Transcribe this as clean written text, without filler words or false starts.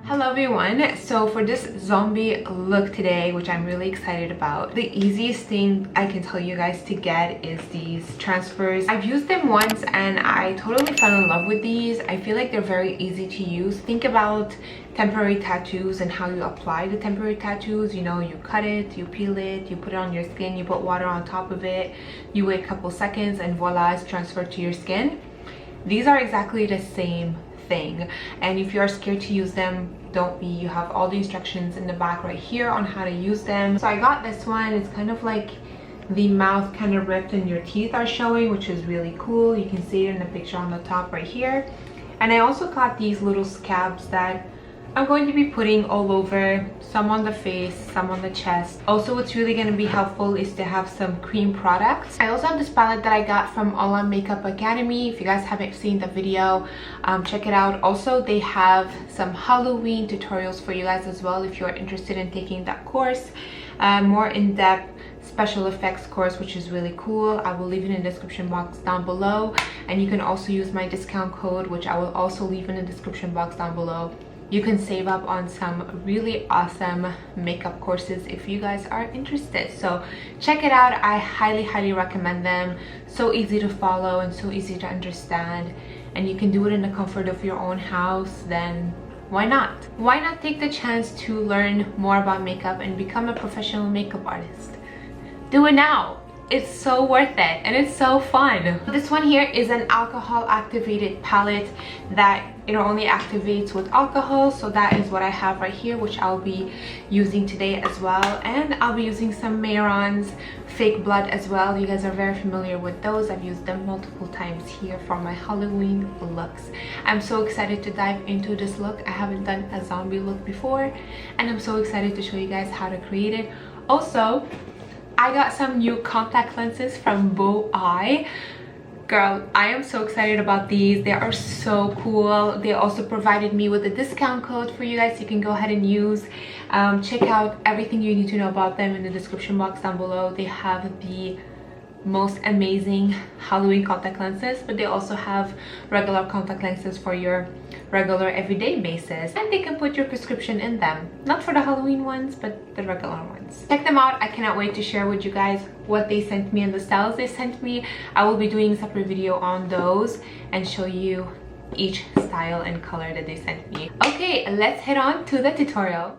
Hello everyone, so for this zombie look today, which I'm really excited about, the easiest thing I can tell you guys to get is these transfers. I've used them once and I totally fell in love with these. I feel like they're very easy to use. Think about temporary tattoos and how you apply the temporary tattoos. You know, you cut it, you peel it, you put it on your skin, you put water on top of it, you wait a couple seconds and voila, it's transferred to your skin. These are exactly the same thing, and if you are scared to use them, don't be. You have all the instructions in the back right here on how to use them. So I got this one. It's kind of like the mouth kind of ripped and your teeth are showing, which is really cool. You can see it in the picture on the top right here. And I also got these little scabs that I'm going to be putting all over, some on the face, some on the chest. Also, what's really going to be helpful is to have some cream products. I also have this palette that I got from All On Makeup Academy. If you guys haven't seen the video, check it out. Also, they have some Halloween tutorials for you guys as well if you're interested in taking that course. More in-depth special effects course, which is really cool. I will leave it in the description box down below, and you can also use my discount code, which I will also leave in the description box down below. You can save up on some really awesome makeup courses if you guys are interested. So check it out. I highly recommend them. So easy to follow and so easy to understand, and you can do it in the comfort of your own house. Then why not? Why not take the chance to learn more about makeup and become a professional makeup artist? Do it now. It's so worth it and it's so fun. This one here is an alcohol activated palette that it only activates with alcohol, so that is what I have right here, which I'll be using today as well. And I'll be using some Mayron's Fake Blood as well. You guys are very familiar with those. I've used them multiple times here for my Halloween looks. I'm so excited to dive into this look. I haven't done a zombie look before, and I'm so excited to show you guys how to create it. Also, I got some new contact lenses from Bow Eye. Girl, I am so excited about these. They are so cool. They also provided me with a discount code for you guys you can go ahead and use. Check out everything you need to know about them in the description box down below. They have the most amazing Halloween contact lenses, but they also have regular contact lenses for your regular everyday basis, and they can put your prescription in them. Not for the Halloween ones, but the regular ones. Check them out. I cannot wait to share with you guys what they sent me and the styles they sent me. I will be doing a separate video on those and show you each style and color that they sent me. Okay, let's head on to the tutorial.